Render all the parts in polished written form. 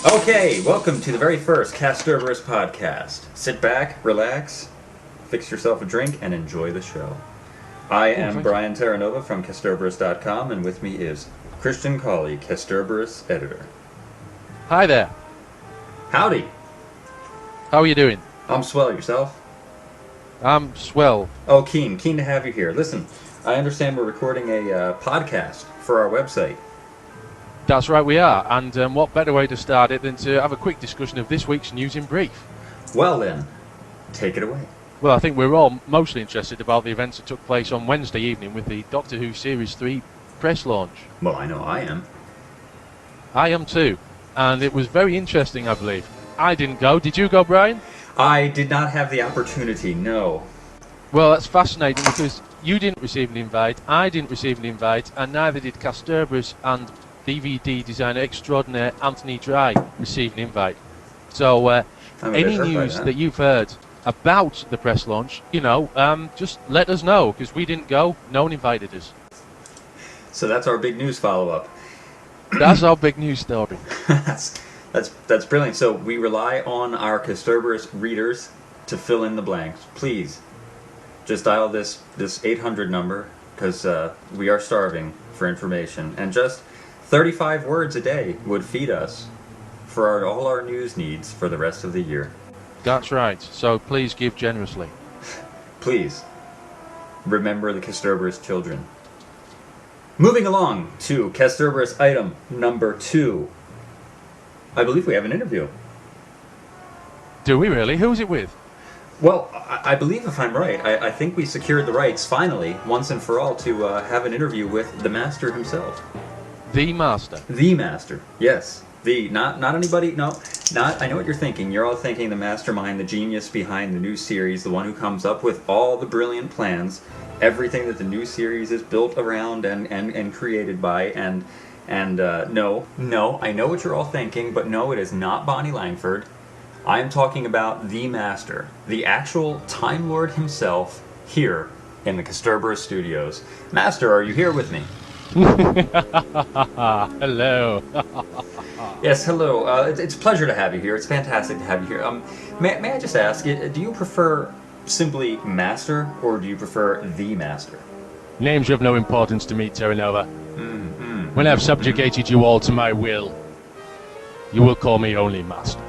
Okay, welcome to the very first Castorberus podcast. Sit back, relax, fix yourself a drink, and enjoy the show. I am Brian Terranova from Castorberus.com, and with me is Christian Cawley, Castorberus editor. Hi there. Howdy. How are you doing? I'm swell. Yourself? I'm swell. Oh, keen to have you here. Listen, I understand we're recording a podcast for our website. That's right, we are. And what better way to start it than to have a quick discussion of this week's news in brief? Well then, take it away. Well, I think we're all mostly interested about the events that took place on Wednesday evening with the Doctor Who Series 3 press launch. Well, I know I am. I am too. And it was very interesting, I believe. I didn't go. Did you go, Brian? I did not have the opportunity, no. Well, that's fascinating because you didn't receive an invite, I didn't receive an invite, and neither did Castorberus and DVD designer extraordinaire Anthony Dry receive an invite. So, any news that you've heard about the press launch, just let us know, because we didn't go, no one invited us. So that's our big news follow-up. That's our big news story. That's brilliant. So we rely on our Castorberus readers to fill in the blanks. Please, just dial this 800 number, because we are starving for information. And just 35 words a day would feed us for all our news needs for the rest of the year. That's right. So please give generously. Please, remember the Castorberus children. Moving along to Castorberus item number 2. I believe we have an interview. Do we really? Who's it with? Well, I believe, if I'm right, I think we secured the rights, finally, once and for all, to have an interview with the Master himself. The Master. The Master, yes. Not anybody, no, not, I know what you're thinking. You're all thinking the mastermind, the genius behind the new series, the one who comes up with all the brilliant plans, everything that the new series is built around and created by, no, I know what you're all thinking, but no, it is not Bonnie Langford. I am talking about the Master, the actual Time Lord himself, here in the Castorberus Studios. Master, are you here with me? Hello. Yes, hello. It's a pleasure to have you here. It's fantastic to have you here. May I just ask, do you prefer simply Master, or do you prefer the Master? Names of no importance to me, Terranova. When I've subjugated you all to my will, you will call me only Master.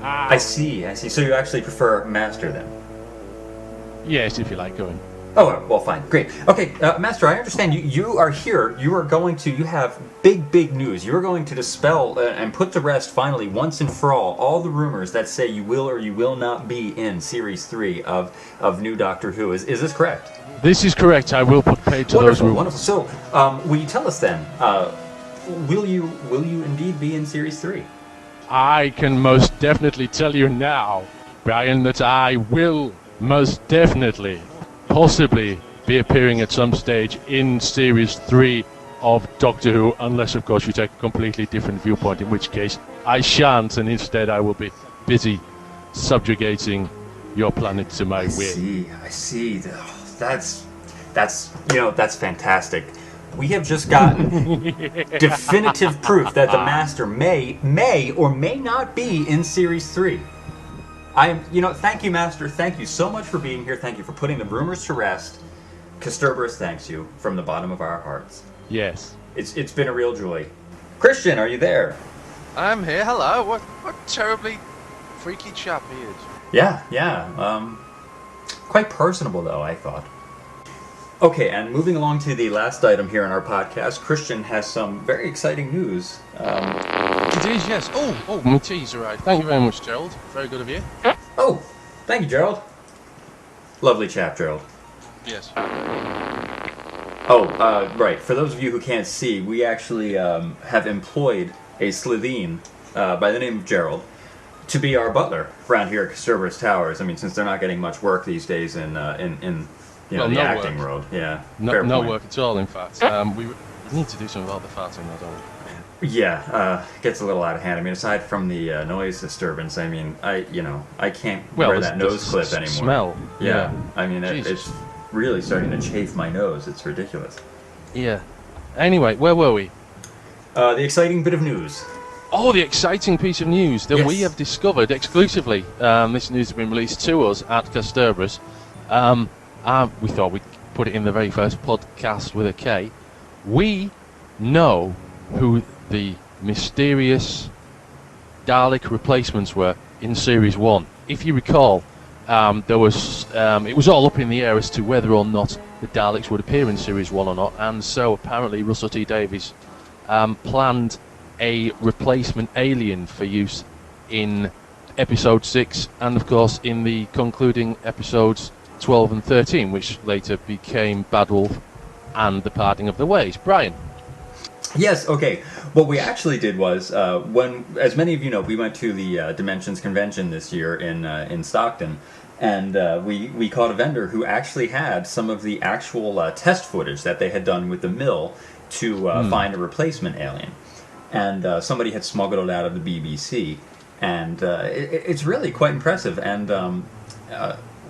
I see. So you actually prefer Master, then? Yes, if you like going. Oh, well, fine. Great. Okay, Master, I understand you are here. You have big news. You are going to dispel and put to rest, finally, once and for all the rumors that say you will or you will not be in Series 3 of New Doctor Who. Is this correct? This is correct. I will put paid to those rumors. Wonderful. So, will you tell us then, will you indeed be in Series 3? I can most definitely tell you now, Brian, that I will most definitely possibly be appearing at some stage in Series 3 of Doctor Who, unless, of course, you take a completely different viewpoint, in which case I shan't, and instead I will be busy subjugating your planet to my will. I see. That's fantastic. We have just gotten definitive proof that the Master may or may not be in Series 3. Thank you, Master. Thank you so much for being here. Thank you for putting the rumors to rest. Castorberus thanks you from the bottom of our hearts. Yes. It's been a real joy. Christian, are you there? I'm here. Hello. What terribly freaky chap he is. Yeah. Quite personable, though, I thought. Okay, and moving along to the last item here in our podcast, Christian has some very exciting news. It is, yes. Oh, my tea's arrived. Thank you very much, Gerald. Very good of you. Oh, thank you, Gerald. Lovely chap, Gerald. Yes. Right. For those of you who can't see, we actually have employed a Slitheen by the name of Gerald to be our butler around here at Castorberus Towers. I mean, since they're not getting much work these days in the acting world. Yeah. No work at all, in fact. We need to do some of all the farting, though, don't we? Yeah, gets a little out of hand. I mean, aside from the noise disturbance, I mean, I can't wear that nose clip anymore. Smell. Yeah. I mean, it's really starting to chafe my nose. It's ridiculous. Yeah. Anyway, where were we? The exciting bit of news. Oh, the exciting piece of news that we Yes. have discovered exclusively. This news has been released to us at Kasterberus. We thought we'd put it in the very first podcast with a K. We know who the mysterious Dalek replacements were in Series 1. If you recall, it was all up in the air as to whether or not the Daleks would appear in Series 1 or not, and so apparently Russell T Davies planned a replacement alien for use in Episode 6, and of course in the concluding episodes 12 and 13, which later became Bad Wolf and The Parting of the Ways. Brian? Yes, okay. What we actually did was, when, as many of you know, we went to the Dimensions Convention this year in Stockton, and we caught a vendor who actually had some of the actual test footage that they had done with the mill to find a replacement alien. And somebody had smuggled it out of the BBC, and it's really quite impressive. And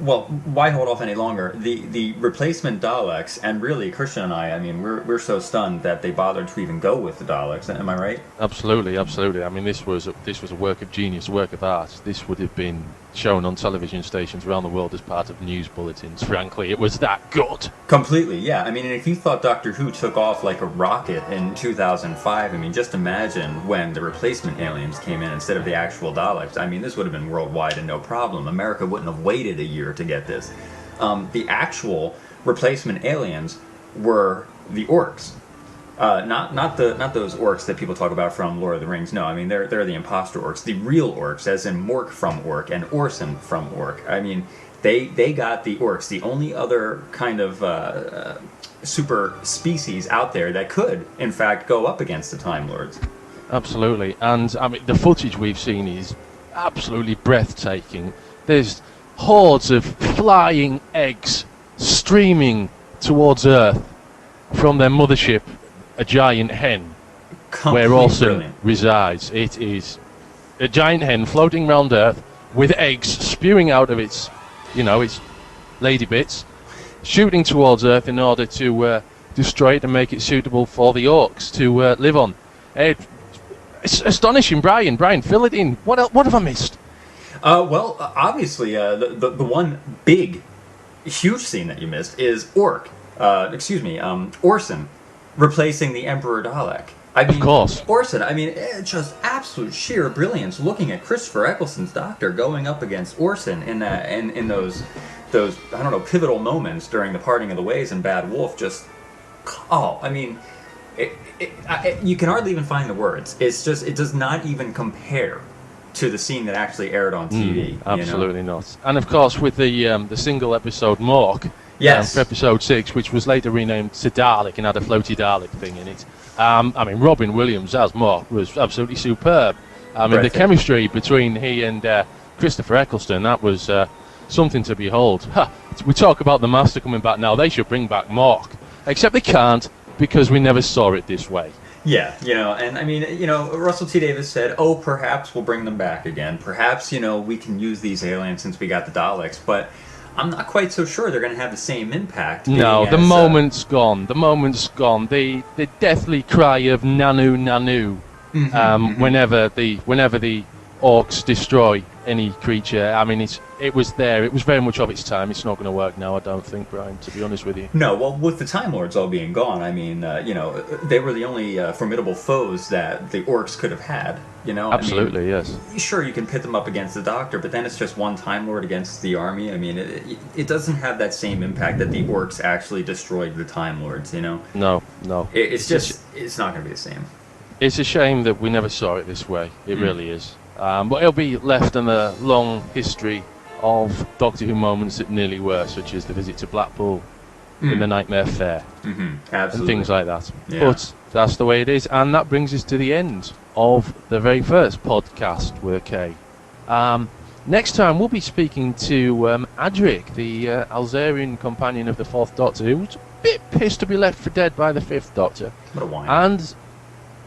well, why hold off any longer? The replacement Daleks, and really Christian and I mean, we're so stunned that they bothered to even go with the Daleks. Am I right? Absolutely, absolutely. I mean, this was a work of genius, a work of art. This would have been shown on television stations around the world as part of news bulletins. Frankly, it was that good. Completely, yeah. I mean, and if you thought Doctor Who took off like a rocket in 2005, I mean, just imagine when the replacement aliens came in instead of the actual Daleks. I mean, this would have been worldwide and no problem. America wouldn't have waited a year to get this. The actual replacement aliens were the orcs. Not those orcs that people talk about from Lord of the Rings. No, I mean they're the imposter orcs, the real orcs, as in Mork from Orc and Orson from Orc. I mean they got the orcs, the only other kind of super species out there that could, in fact, go up against the Time Lords. Absolutely, and I mean the footage we've seen is absolutely breathtaking. There's hordes of flying eggs streaming towards Earth from their mothership, a giant hen, where Orson resides. It is a giant hen floating around Earth with eggs spewing out of its lady bits, shooting towards Earth in order to destroy it and make it suitable for the orcs to live on. It's astonishing, Brian. Brian, fill it in. What have I missed? Well, obviously, the one big, huge scene that you missed is Orson replacing the Emperor Dalek. I mean, of course. Orson, I mean, it's just absolute sheer brilliance looking at Christopher Eccleston's Doctor going up against Orson in those I don't know, pivotal moments during The Parting of the Ways and Bad Wolf. Just, I mean, you can hardly even find the words. It's just, it does not even compare to the scene that actually aired on TV. Absolutely not. And of course, with the single episode Mork, yes, for episode 6, which was later renamed to Dalek and had a floaty Dalek thing in it. I mean, Robin Williams as Mork was absolutely superb. I mean, the chemistry between he and Christopher Eccleston, that was something to behold. We talk about the Master coming back now. They should bring back Mork. Except they can't, because we never saw it this way. Yeah, and I mean, Russell T Davies said, oh, perhaps we'll bring them back again. Perhaps, we can use these aliens since we got the Daleks, but I'm not quite so sure they're going to have the same impact. No, the moment's gone. The moment's gone. The deathly cry of Nanu Nanu whenever the orcs destroy any creature. I mean, it was there. It was very much of its time. It's not going to work now, I don't think, Brian, to be honest with you. No, well, with the Time Lords all being gone, I mean, they were the only formidable foes that the orcs could have had, Absolutely, yes. Sure, you can pit them up against the Doctor, but then it's just one Time Lord against the army. I mean, it doesn't have that same impact that the orcs actually destroyed the Time Lords, No. It's not going to be the same. It's a shame that we never saw it this way. It really is. But it'll be left in a long history of Doctor Who moments that nearly were, such as the visit to Blackpool in the Nightmare Fair, and things like that. Yeah. But that's the way it is, and that brings us to the end of the very first podcast with a K. Next time we'll be speaking to Adric, the Alzarian companion of the Fourth Doctor, who was a bit pissed to be left for dead by the Fifth Doctor, What a whine. and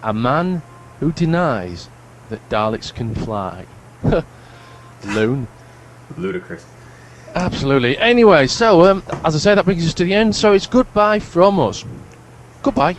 a man who denies that Daleks can fly. Loon. Ludicrous. Absolutely. Anyway, so, as I say, that brings us to the end, so it's goodbye from us. Goodbye.